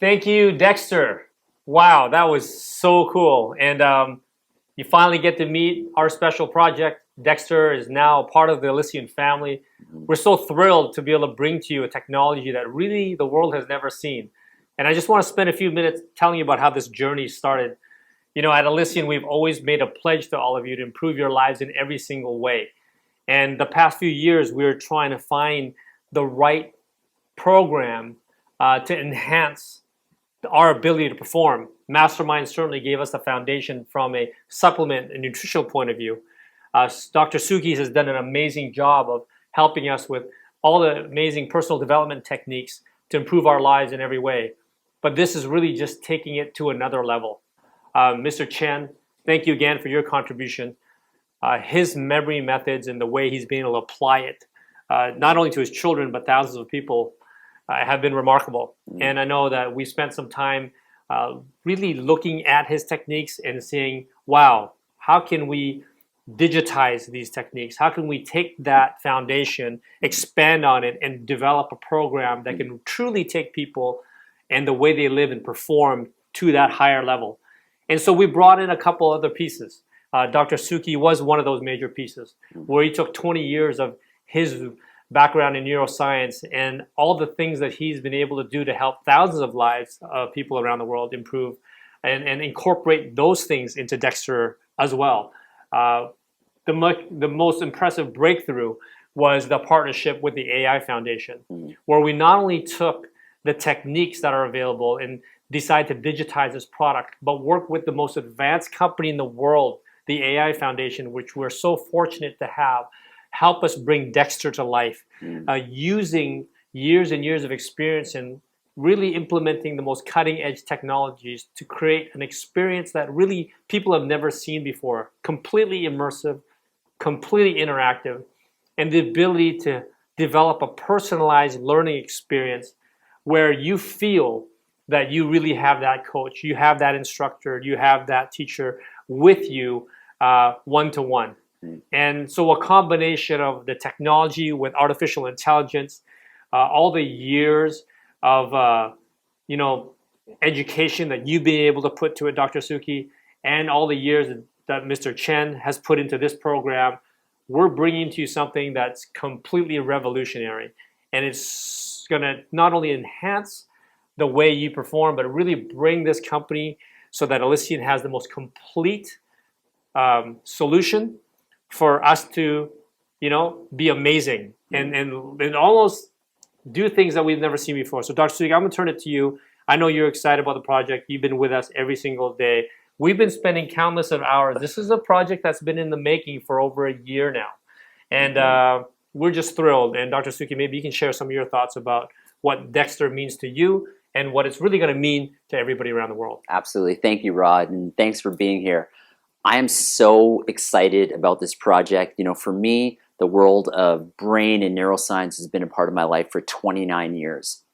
Thank you, Dexter. Wow, that was so cool. And you finally get to meet our special project. Dexter is now part of the Elysian family. We're so thrilled to be able to bring to you a technology that really the world has never seen. And I just want to spend a few minutes telling you about how this journey started. You know, at Elysian, we've always made a pledge to all of you to improve your lives in every single way. And the past few years, we're trying to find the right program to enhance our ability to perform. Mastermind certainly gave us the foundation from a supplement and nutritional point of view. Dr. Sukhi has done an amazing job of helping us with all the amazing personal development techniques to improve our lives in every way. But this is really just taking it to another level. Mr. Chen, thank you again for your contribution. His memory methods and the way he's been able to apply it, not only to his children, but thousands of people, have been remarkable. And I know that we spent some time really looking at his techniques and seeing, wow, how can we digitize these techniques? How can we take that foundation, expand on it, and develop a program that can truly take people and the way they live and perform to that higher level? And so we brought in a couple other pieces. Dr. Sukhi was one of those major pieces, where he took 20 years of his background in neuroscience and all the things that he's been able to do to help thousands of lives of people around the world improve and incorporate those things into Dexter as well. The most impressive breakthrough was the partnership with the AI Foundation, where we not only took the techniques that are available and decided to digitize this product, but work with the most advanced company in the world, the AI Foundation, which we're so fortunate to have, help us bring Dexter to life, using years and years of experience in really implementing the most cutting edge technologies to create an experience that really people have never seen before, completely immersive, completely interactive, and the ability to develop a personalized learning experience where you feel that you really have that coach, you have that instructor, you have that teacher with you one-to-one. And so a combination of the technology with artificial intelligence, all the years of education that you've been able to put to it, Dr. Sukhi, and all the years that Mr. Chen has put into this program, we're bringing to you something that's completely revolutionary. And it's going to not only enhance the way you perform, but really bring this company so that Elysian has the most complete solution for us to, be amazing and almost do things that we've never seen before. So Dr. Sukhi, I'm gonna turn it to you. I know you're excited about the project. You've been with us every single day. We've been spending countless of hours. This is a project that's been in the making for over a year now. And we're just thrilled. And Dr. Sukhi, maybe you can share some of your thoughts about what Dexter means to you and what it's really gonna mean to everybody around the world. Absolutely. Thank you, Rod, and thanks for being here. I am so excited about this project. For me, the world of brain and neuroscience has been a part of my life for 29 years.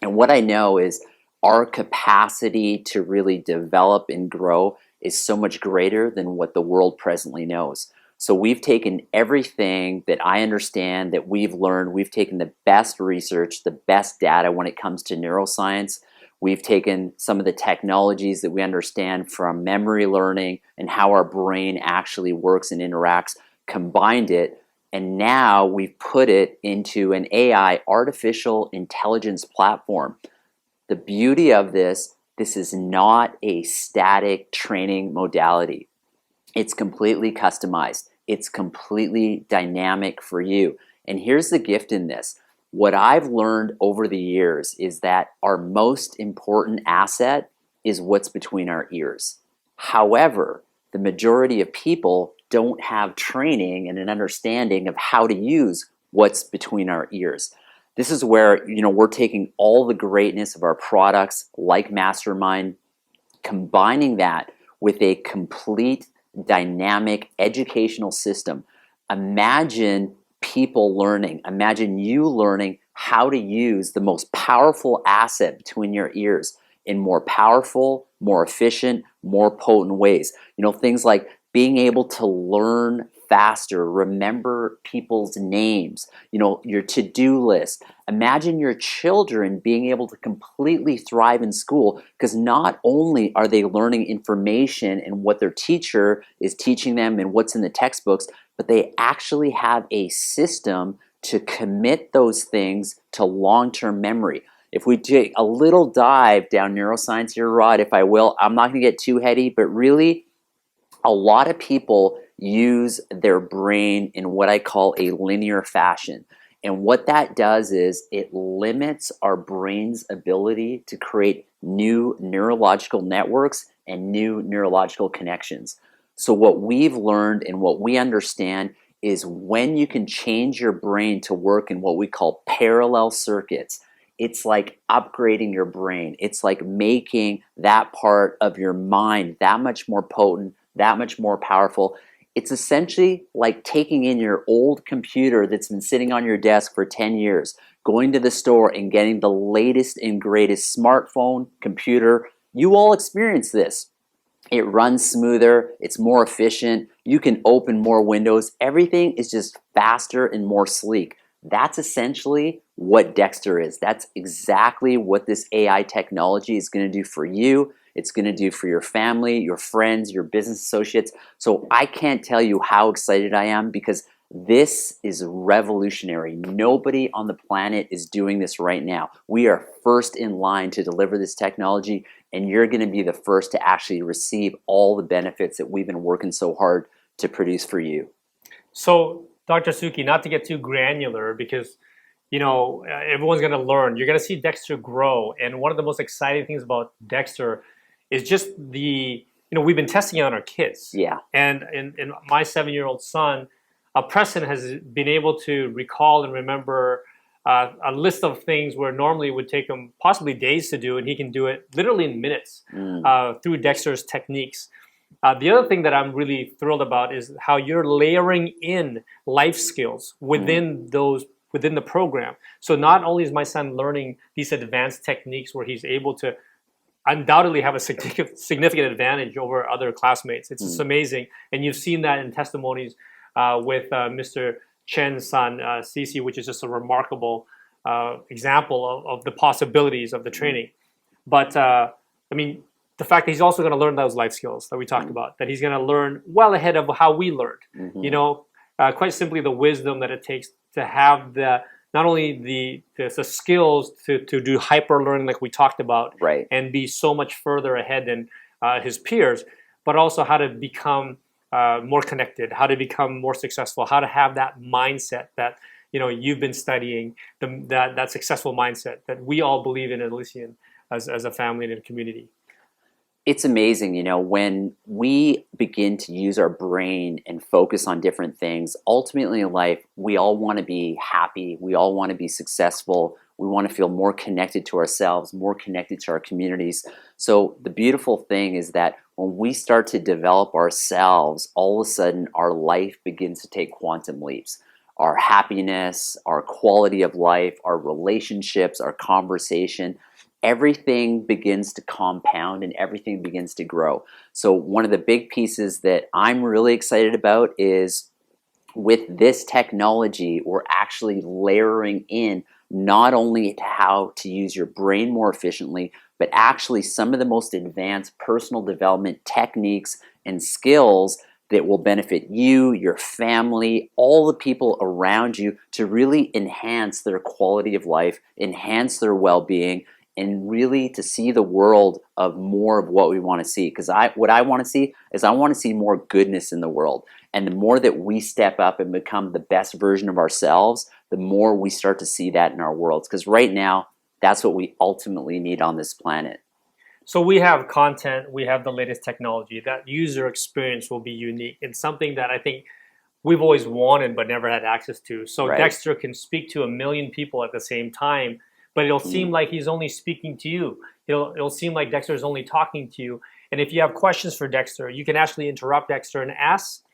And what I know is our capacity to really develop and grow is so much greater than what the world presently knows. So we've taken everything that I understand, that we've learned, we've taken the best research, the best data when it comes to neuroscience. We've taken some of the technologies that we understand from memory learning and how our brain actually works and interacts, combined it, and now we've put it into an AI, artificial intelligence platform. The beauty of this is not a static training modality. It's completely customized. It's completely dynamic for you. And here's the gift in this. What I've learned over the years is that our most important asset is what's between our ears. However, the majority of people don't have training and an understanding of how to use what's between our ears. This is where we're taking all the greatness of our products like Mastermind, combining that with a complete dynamic educational system. Imagine people learning. Imagine you learning how to use the most powerful asset between your ears in more powerful, more efficient, more potent ways. Things like being able to learn faster, remember people's names, your to-do list. Imagine your children being able to completely thrive in school because not only are they learning information and what their teacher is teaching them and what's in the textbooks, but they actually have a system to commit those things to long-term memory. If we take a little dive down neuroscience here, Rod, if I will, I'm not going to get too heady, but really, a lot of people use their brain in what I call a linear fashion. And what that does is it limits our brain's ability to create new neurological networks and new neurological connections. So what we've learned and what we understand is when you can change your brain to work in what we call parallel circuits, it's like upgrading your brain. It's like making that part of your mind that much more potent, that much more powerful. It's essentially like taking in your old computer that's been sitting on your desk for 10 years, going to the store and getting the latest and greatest smartphone, computer. You all experience this. It runs smoother, it's more efficient, you can open more windows, everything is just faster and more sleek. That's essentially what Dexter is. That's exactly what this AI technology is going to do for you. It's going to do for your family, your friends, your business associates. So I can't tell you how excited I am because this is revolutionary. Nobody on the planet is doing this right now. We are first in line to deliver this technology, and you're going to be the first to actually receive all the benefits that we've been working so hard to produce for you. So, Dr. Sukhi, not to get too granular because everyone's going to learn. You're going to see Dexter grow, and one of the most exciting things about Dexter is just we've been testing it on our kids. Yeah. And my 7-year-old son, Preston, has been able to recall and remember a list of things where normally it would take him possibly days to do, and he can do it literally in minutes through Dexter's techniques. The other thing that I'm really thrilled about is how you're layering in life skills within the program. So not only is my son learning these advanced techniques where he's able to undoubtedly have a significant advantage over other classmates. It's just amazing. And you've seen that in testimonies with Mr. Chen's son, Cici, which is just a remarkable example of the possibilities of the training. But the fact that he's also going to learn those life skills that we talked about, that he's going to learn well ahead of how we learned. Quite simply the wisdom that it takes to have not only the skills to do hyper learning like we talked about, right, and be so much further ahead than his peers, but also how to become more connected, how to become more successful, how to have that mindset that you've been studying, that successful mindset that we all believe in at Elysian as a family and a community. It's amazing, when we begin to use our brain and focus on different things, ultimately in life, we all want to be happy. We all want to be successful. We want to feel more connected to ourselves, more connected to our communities. So the beautiful thing is that when we start to develop ourselves, all of a sudden our life begins to take quantum leaps. Our happiness, our quality of life, our relationships, our conversation, everything begins to compound and everything begins to grow. So one of the big pieces that I'm really excited about is with this technology, we're actually layering in not only how to use your brain more efficiently, but actually some of the most advanced personal development techniques and skills that will benefit you, your family, all the people around you to really enhance their quality of life, enhance their well-being, and really to see the world of more of what we want to see. Because what I want to see is I want to see more goodness in the world. And the more that we step up and become the best version of ourselves, the more we start to see that in our worlds. Because right now, that's what we ultimately need on this planet. So we have content, we have the latest technology. That user experience will be unique. It's something that I think we've always wanted but never had access to. So Right. Dexter can speak to 1 million people at the same time, but it'll seem like he's only speaking to you. It'll seem like Dexter is only talking to you. And if you have questions for Dexter, you can actually interrupt Dexter and ask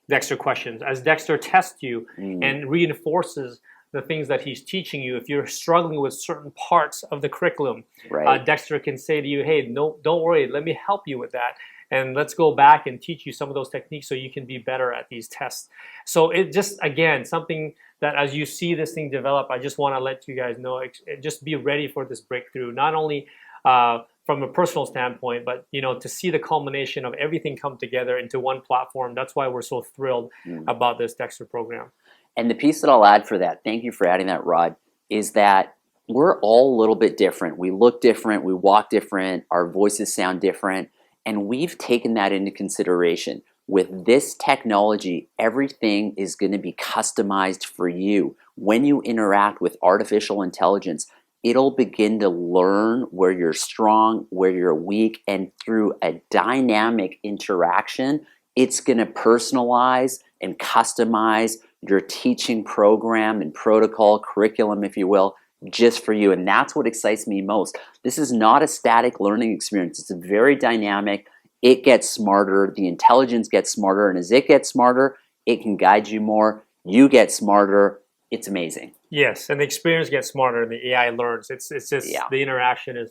Dexter questions as Dexter tests you and reinforces the things that he's teaching you. If you're struggling with certain parts of the curriculum, Right. Dexter can say to you, hey, no, don't worry, let me help you with that. and let's go back and teach you some of those techniques so you can be better at these tests. So it just, again, something that as you see this thing develop, I just want to let you guys know, just be ready for this breakthrough, not only from a personal standpoint, but to see the culmination of everything come together into one platform. That's why we're so thrilled about this Dexter program. And the piece that I'll add for that, thank you for adding that, Rod, is that we're all a little bit different. We look different, we walk different, our voices sound different, and we've taken that into consideration. With this technology, everything is going to be customized for you. When you interact with artificial intelligence, it'll begin to learn where you're strong, where you're weak, and through a dynamic interaction, it's going to personalize and customize your teaching program and protocol, curriculum, if you will, just for you. And that's what excites me most. This is not a static learning experience. It's a very dynamic. It gets smarter. The intelligence gets smarter. And as it gets smarter, it can guide you more. You get smarter. It's amazing. Yes, and the experience gets smarter and the AI learns. It's just the interaction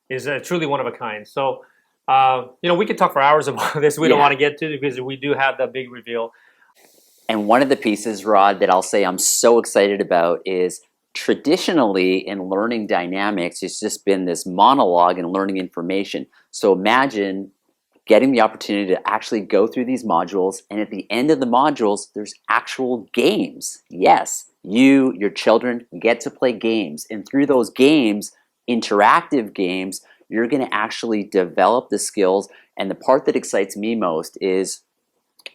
is truly one of a kind. So we could talk for hours about this. We don't want to get to it because we do have that big reveal. And one of the pieces, Rod, that I'll say I'm so excited about is traditionally in learning dynamics, it's just been this monologue and learning information. So imagine getting the opportunity to actually go through these modules, and at the end of the modules, there's actual games. Yes, your children get to play games, and through those games, interactive games, you're going to actually develop the skills. And the part that excites me most is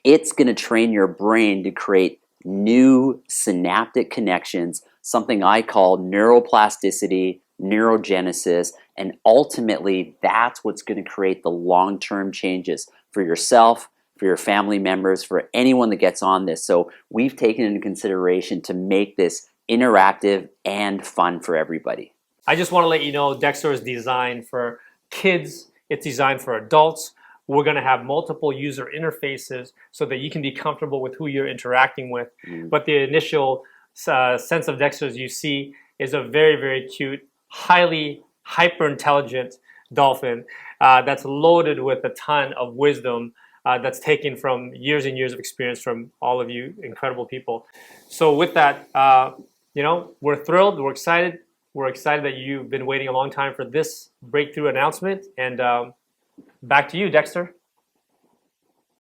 it's going to train your brain to create new synaptic connections, something I call neuroplasticity, neurogenesis, and ultimately that's what's going to create the long-term changes for yourself, for your family members, for anyone that gets on this. So we've taken into consideration to make this interactive and fun for everybody. I just want to let you know Dexter is designed for kids, it's designed for adults. We're going to have multiple user interfaces so that you can be comfortable with who you're interacting with. But the initial sense of Dexter, as you see, is a very, very cute, highly hyper-intelligent dolphin that's loaded with a ton of wisdom that's taken from years and years of experience from all of you incredible people. So with that, we're thrilled, we're excited. We're excited that you've been waiting a long time for this breakthrough announcement. And back to you, Dexter.